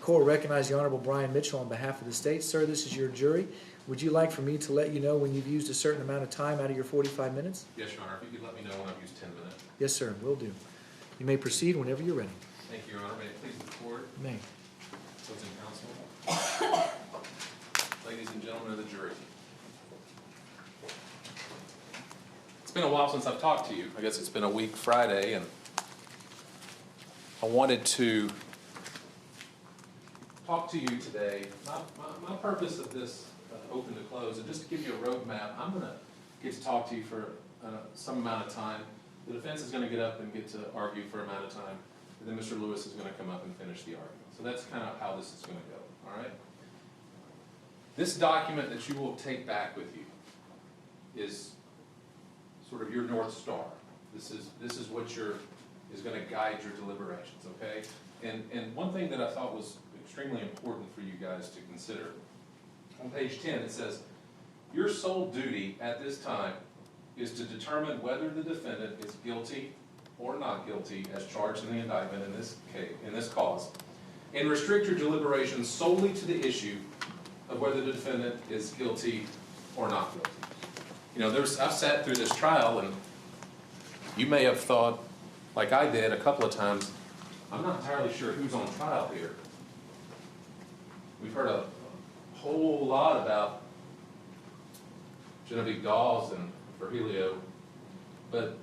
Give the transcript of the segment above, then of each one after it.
court will recognize the Honorable Brian Mitchell on behalf of the state. Sir, this is your jury. Would you like for me to let you know when you've used a certain amount of time out of your 45 minutes? Yes, Your Honor. If you could let me know when I've used 10 minutes. Yes, sir, will do. You may proceed whenever you're ready. Thank you, Your Honor. May it please the court. You may. Opposing counsel. Ladies and gentlemen of the jury. It's been a while since I've talked to you. I guess it's been a week Friday, and I wanted to talk to you today. My purpose of this open to close, and just to give you a roadmap, I'm going to get to talk to you for some amount of time. The defense is going to get up and get to argue for an amount of time, and then Mr. Lewis is going to come up and finish the argument. So that's kind of how this is going to go, all right? This document that you will take back with you is sort of your North Star. This is what is going to guide your deliberations, okay? And one thing that I thought was extremely important for you guys to consider, on page 10 it says, your sole duty at this time is to determine whether the defendant is guilty or not guilty as charged in the indictment in this case, in this cause, and restrict your deliberations solely to the issue of whether the defendant is guilty or not guilty. You know, I've sat through this trial, and you may have thought, like I did a couple of times, I'm not entirely sure who's on trial here. We've heard a whole lot about Genevive Dawes and Virgilio, but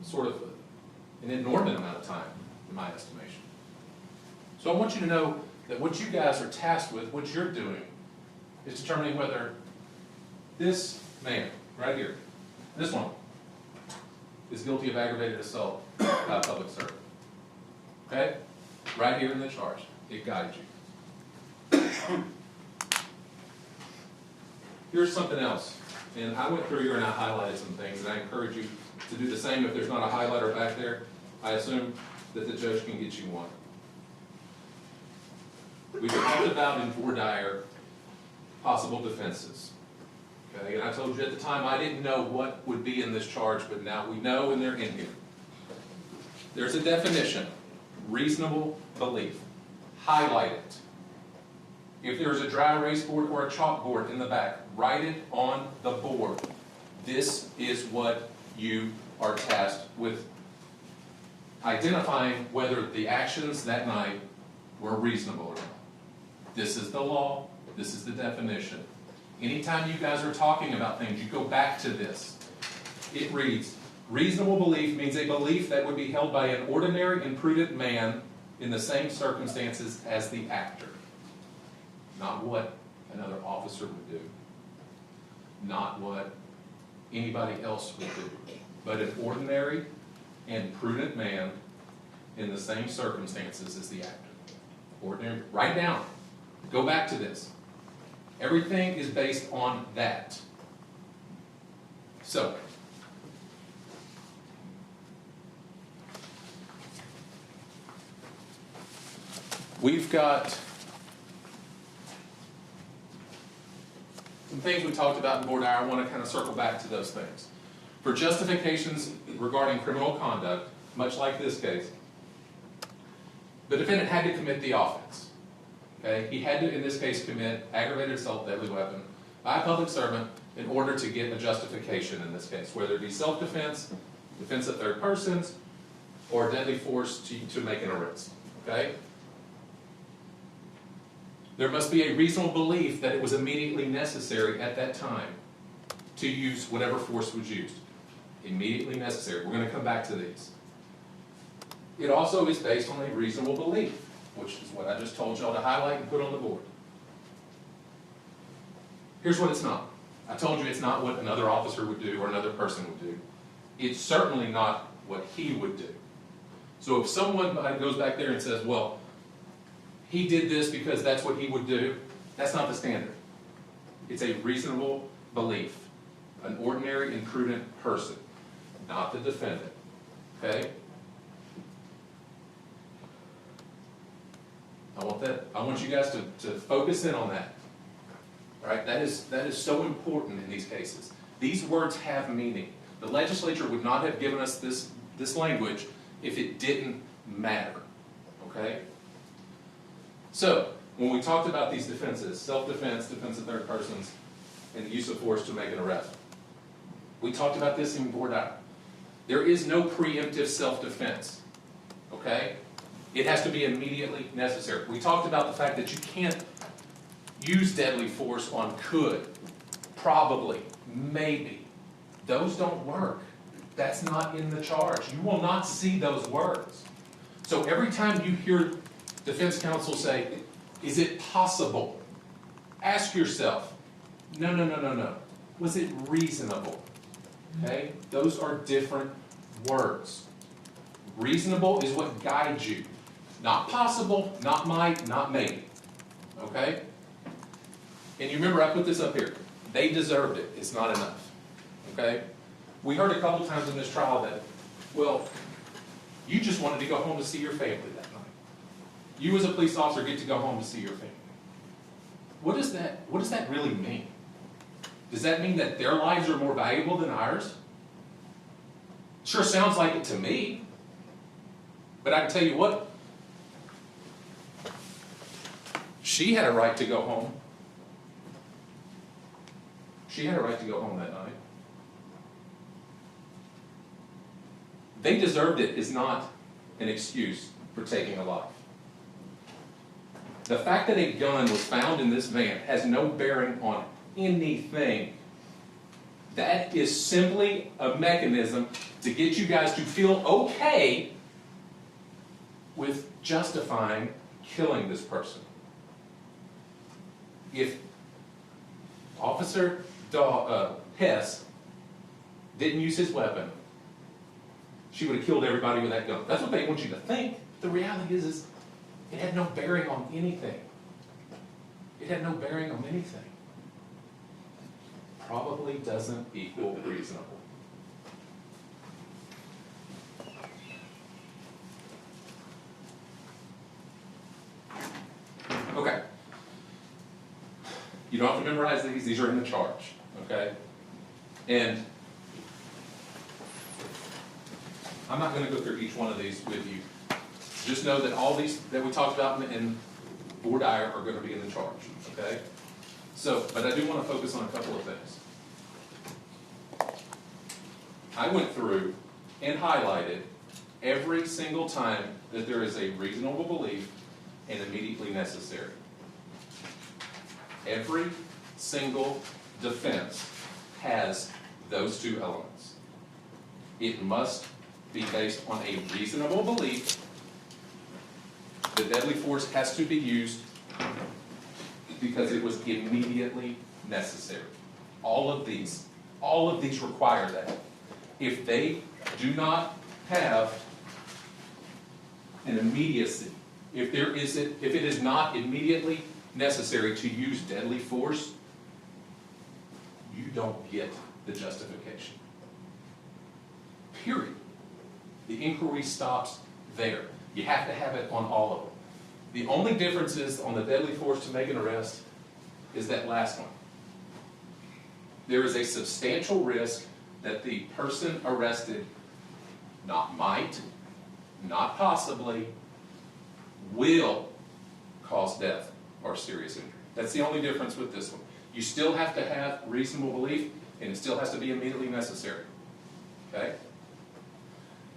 sort of an inordinate amount of time, in my estimation. So I want you to know that what you guys are tasked with, what you're doing, is determining whether this man, right here, this one, is guilty of aggravated assault by a public servant. Okay? Right here in the charge. It guides you. Here's something else. And I went through here and I highlighted some things, and I encourage you to do the same. If there's not a highlighter back there, I assume that the judge can get you one. We talked about in voir dire possible defenses. Okay, and I told you at the time I didn't know what would be in this charge, but now we know, and they're in here. There's a definition, reasonable belief. Highlight it. If there's a dry erase board or a chalkboard in the back, write it on the board. This is what you are tasked with identifying whether the actions that night were reasonable or not. This is the law. This is the definition. Anytime you guys are talking about things, you go back to this. It reads, reasonable belief means a belief that would be held by an ordinary and prudent man in the same circumstances as the actor. Not what another officer would do. Not what anybody else would do. But an ordinary and prudent man in the same circumstances as the actor. Ordinary. Write down. Go back to this. Everything is based on that. So, we've got some things we talked about in voir dire. I want to kind of circle back to those things. For justifications regarding criminal conduct, much like this case, the defendant had to commit the offense. Okay? He had to, in this case, commit aggravated assault, deadly weapon, by a public servant in order to get a justification in this case, whether it be self-defense, defense of third persons, or deadly force to make an arrest. Okay? There must be a reasonable belief that it was immediately necessary at that time to use whatever force was used. Immediately necessary. We're going to come back to these. It also is based on a reasonable belief, which is what I just told y'all to highlight and put on the board. Here's what it's not. I told you it's not what another officer would do or another person would do. It's certainly not what he would do. So if someone goes back there and says, well, he did this because that's what he would do, that's not the standard. It's a reasonable belief. An ordinary and prudent person, not the defendant. Okay? I want you guys to focus in on that. All right? That is so important in these cases. These words have meaning. The legislature would not have given us this language if it didn't matter. Okay? So, when we talked about these defenses, self-defense, defense of third persons, and the use of force to make an arrest, we talked about this in voir dire. There is no preemptive self-defense, okay? It has to be immediately necessary. We talked about the fact that you can't use deadly force on could, probably, maybe. Those don't work. That's not in the charge. You will not see those words. So every time you hear defense counsel say, is it possible? Ask yourself, no. Was it reasonable? Okay? Those are different words. Reasonable is what guides you. Not possible, not might, not maybe. Okay? And you remember I put this up here. They deserved it. It's not enough. Okay? We heard a couple times in this trial that, well, you just wanted to go home to see your family that night. You as a police officer get to go home to see your family. What does that really mean? Does that mean that their lives are more valuable than ours? Sure sounds like it to me. But I can tell you what, she had a right to go home. She had a right to go home that night. They deserved it is not an excuse for taking a life. The fact that a gun was found in this van has no bearing on anything. That is simply a mechanism to get you guys to feel okay with justifying killing this person. If Officer Hess didn't use his weapon, she would have killed everybody with that gun. That's what they want you to think. The reality is it had no bearing on anything. It had no bearing on anything. Probably doesn't equal reasonable. Okay. You don't have to memorize these. These are in the charge. Okay? And I'm not going to go through each one of these with you. Just know that all these that we talked about in voir dire are going to be in the charge. Okay? So, but I do want to focus on a couple of things. I went through and highlighted every single time that there is a reasonable belief and immediately necessary. Every single defense has those two elements. It must be based on a reasonable belief. The deadly force has to be used because it was immediately necessary. All of these require that. If they do not have an immediacy, if it is not immediately necessary to use deadly force, you don't get the justification. Period. The inquiry stops there. You have to have it on all of them. The only difference is on the deadly force to make an arrest is that last one. There is a substantial risk that the person arrested not might, not possibly, will cause death or serious injury. That's the only difference with this one. You still have to have reasonable belief, and it still has to be immediately necessary. Okay?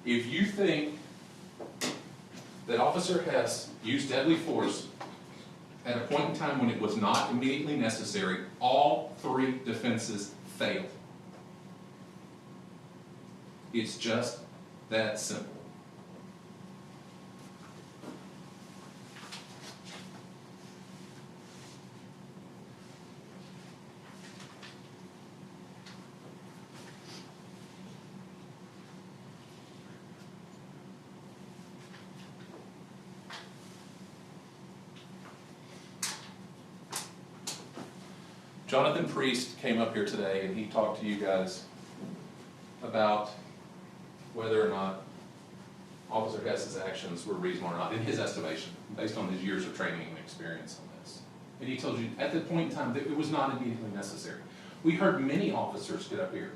If you think that Officer Hess used deadly force at a point in time when it was not immediately necessary, all three defenses failed. It's just that simple. Jonathan Priest came up here today and he talked to you guys about whether or not Officer Hess's actions were reasonable or not, in his estimation, based on his years of training and experience on this. And he told you at that point in time that it was not immediately necessary. We heard many officers get up here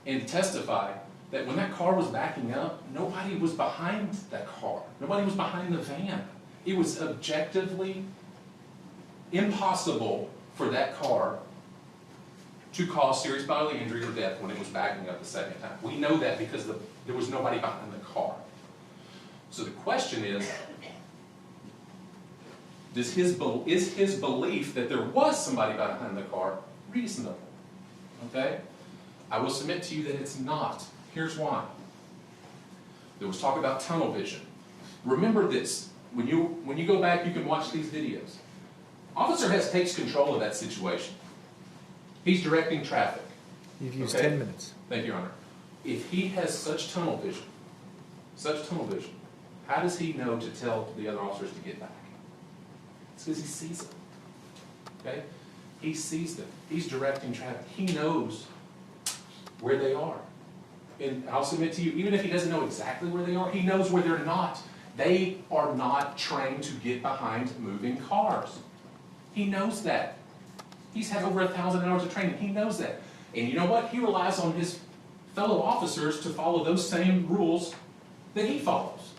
and testify that when that car was backing up, nobody was behind that car. Nobody was behind the van. It was objectively impossible for that car to cause serious bodily injury or death when it was backing up the second time. We know that because there was nobody behind the car. So the question is his belief that there was somebody behind the car reasonable? Okay? I will submit to you that it's not. Here's why. There was talk about tunnel vision. Remember this. When you go back, you can watch these videos. Officer Hess takes control of that situation. He's directing traffic. You've used Okay? 10 minutes. Thank you, Your Honor. If he has such tunnel vision, how does he know to tell the other officers to get back? It's because he sees them. Okay? He sees them. He's directing traffic. He knows where they are. And I'll submit to you, even if he doesn't know exactly where they are, he knows where they're not. They are not trained to get behind moving cars. He knows that. He's had over 1,000 hours of training. He knows that. And you know what? He relies on his fellow officers to follow those same rules that he follows.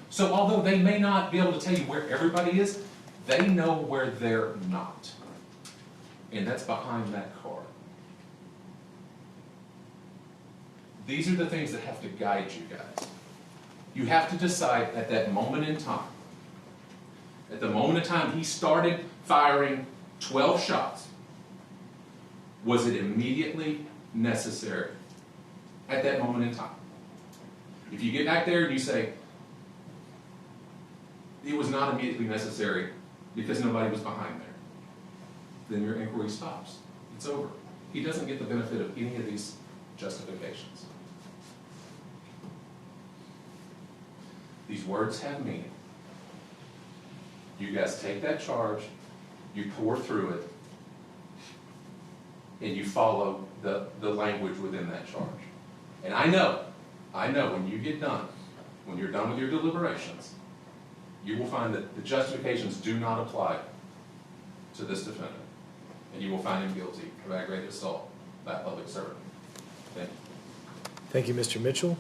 So although they may not be able to tell you where everybody is, they know where they're not. And that's behind that car. These are the things that have to guide you guys. You have to decide at that moment in time. At the moment in time he started firing 12 shots, was it immediately necessary at that moment in time? If you get back there and you say, it was not immediately necessary because nobody was behind there, then your inquiry stops. It's over. He doesn't get the benefit of any of these justifications. These words have meaning. You guys take that charge, you pour through it, and you follow the language within that charge. And I know when you get done, when you're done with your deliberations, you will find that the justifications do not apply to this defendant. And you will find him guilty of aggravated assault by a public servant. Thank you. Thank you, Mr. Mitchell.